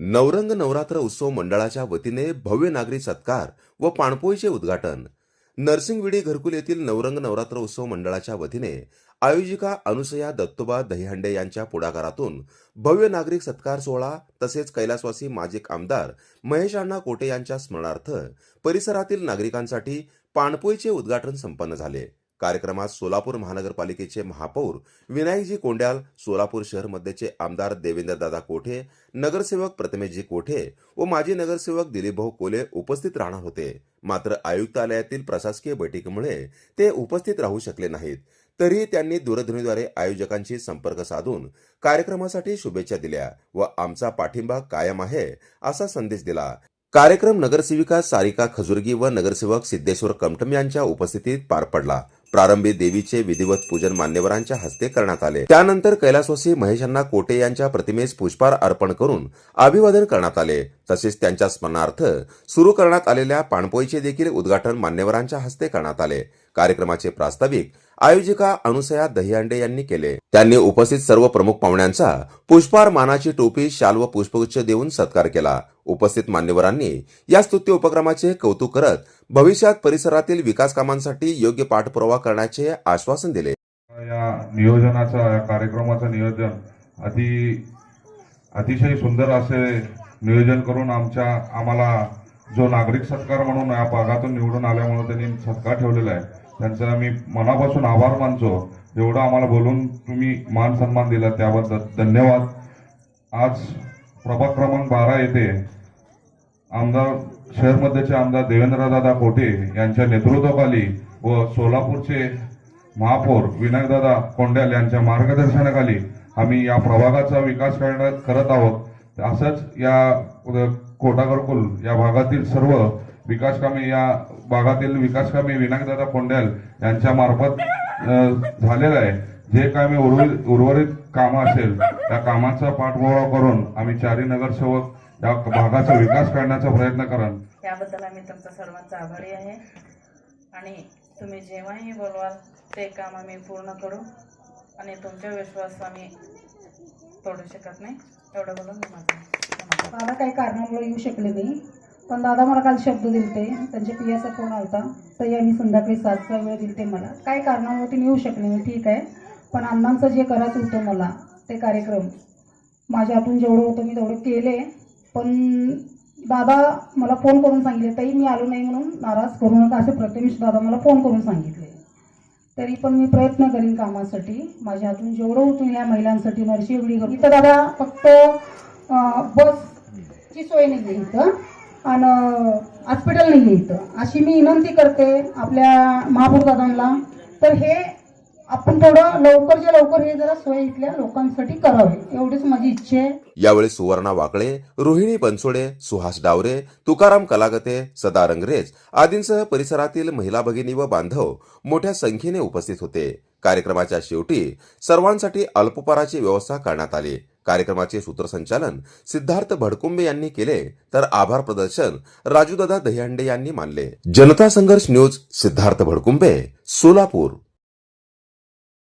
नवरंग नवरात्र उत्सव मंडळाच्या वतीने भव्य नागरी सत्कार व पाणपोईचे उद्घाटन. नरसिंगविडी घरकुल येथील नवरंग नवरात्र उत्सव मंडळाच्या वतीने आयोजिका अनुसया दत्तोबा दहीहंडे यांच्या पुढाकारातून भव्य नागरिक सत्कार सोहळा तसेच कैलासवासी माजी आमदार महेश अण्णा कोटे यांच्या स्मरणार्थ परिसरातील नागरिकांसाठी पाणपोईचे उद्घाटन संपन्न झाले. कार्यक्रमात सोलापूर महानगरपालिकेचे महापौर विनायकजी कोंड्याल, सोलापूर शहर मध्येचे आमदार देवेंद्रदादा कोठे, नगरसेवक प्रतिमेशजी कोठे व माजी नगरसेवक दिलीपभाऊ कोले उपस्थित राहणार होते. मात्र आयुक्तालयातील प्रशासकीय बैठकीमुळे ते उपस्थित राहू शकले नाहीत. तरीही त्यांनी दूरध्वनीद्वारे आयोजकांशी संपर्क साधून कार्यक्रमासाठी शुभेच्छा दिल्या व आमचा पाठिंबा कायम आहे असा संदेश दिला. कार्यक्रम नगरसेविका सारिका खजुर्गी व नगरसेवक सिद्धेश्वर कमठम यांच्या उपस्थितीत पार पडला. प्रारंभी देवीचे विधिवत पूजन मान्यवरांच्या हस्ते करण्यात आले. त्यानंतर कैलासवासी महेश अण्णा कोटे यांच्या प्रतिमेस पुष्पहार अर्पण करून अभिवादन करण्यात आले. तसेच त्यांच्या स्मरणार्थ सुरू करण्यात आलेल्या पाणपोईचे देखील उद्घाटन मान्यवरांच्या हस्ते करण्यात आले. कार्यक्रमाचे प्रास्ताविक आयोजिका अनुसया दहीहंडे यांनी केले. त्यांनी उपस्थित सर्व प्रमुख पाहुण्यांचा पुष्पहार, मानाची टोपी, शाल व पुष्पगुच्छ देऊन सत्कार केला. उपस्थित मान्यवरांनी या स्तुत्य उपक्रमाचे कौतुक करत भविष्यात परिसरातील विकास कामांसाठी योग्य पाठपुरावा करण्याचे आश्वासन दिले. या नियोजनाचा, या कार्यक्रमाचं नियोजन अतिशय सुंदर असे नियोजन करून आम्हाला जो नागरिक सत्कार म्हणून या भागातून निवडून आल्यामुळे त्यांनी सत्कार ठेवलेला आहे, त्यांचा मी मनापासून आभार मानतो. जेवढं आम्हाला बोलून तुम्ही मान सन्मान दिला त्याबद्दल धन्यवाद. आज प्रभाग क्रमांक 12 येथे आमदार शहर मध्येचे आमदार देवेंद्रदादा कोटे यांच्या नेतृत्वाखाली व सोलापूरचे महापौर विनायकदादा कोंड्याल यांच्या मार्गदर्शनाखाली आम्ही या प्रभागाचा विकास करत आहोत. असंच या कोटा घरकुल या भागातील सर्व विकास कामे, या भागातील विकास कामे विनायकदादा कोंड्याल यांच्या मार्फत झालेलं आहे. जे कामे उर्वरित कामं असेल त्या कामाचा पाठपुरावा करून आम्ही चारही नगरसेवक या भागाचा विकास करण्याचा प्रयत्न करू. याबद्दल आम्ही तुमचा सर्वांचा आभारी आहे आणि तुम्ही जेव्हाही बोलवाल ते काम आम्ही पूर्ण करू आणि तुमचा विश्वास आम्ही तोडू शकत नाही. एवढं बोलून दादा काही कारणामुळे येऊ शकले नाही, पण दादा मला काल शब्द दिलते. त्यांच्या पियाचा फोन आलता तरी आम्ही संध्याकाळी 7चा वेळ दिलते. मला काही कारणामुळे ते येऊ शकले नाही, ठीक आहे. पण अण्णांचं जे करायचं होतं मला ते कार्यक्रम माझ्या हातून जेवढं होतं मी तेवढं केले. पण दादा मला फोन करून सांगितले, ताई मी आलो नाही म्हणून नाराज करू नका असे प्रतिमेश दादा मला फोन करून सांगितले. तरी पण मी प्रयत्न करीन कामासाठी, माझ्या हातून जेवढं होतं या महिलांसाठी. नरसिंगविडी इथं दादा फक्त बसची सोय नाही आहे इथं आणि हॉस्पिटल नाही आहे इथं, अशी मी विनंती करते आपल्या महापौर दादांना. तर हे आपण थोडं लवकरच्या लवकर हे जरा सोय इथल्या लोकांसाठी करावे, एवढीच माझी इच्छा आहे. यावेळी सुवर्णा वाकळे, रोहिणी बनसोडे, सुहास डावरे, तुकाराम कलागते, सदा रंगरेज आदींसह परिसरातील महिला भगिनी व बांधव मोठ्या संख्येने उपस्थित होते. कार्यक्रमाच्या शेवटी सर्वांसाठी अल्पोपहाराची व्यवस्था करण्यात आली. कार्यक्रमाचे सूत्रसंचालन सिद्धार्थ भडकुंबे यांनी केले तर आभार प्रदर्शन राजूदादा दहीहंडे यांनी मानले. जनता संघर्ष न्यूज, सिद्धार्थ भडकुंबे, सोलापूर.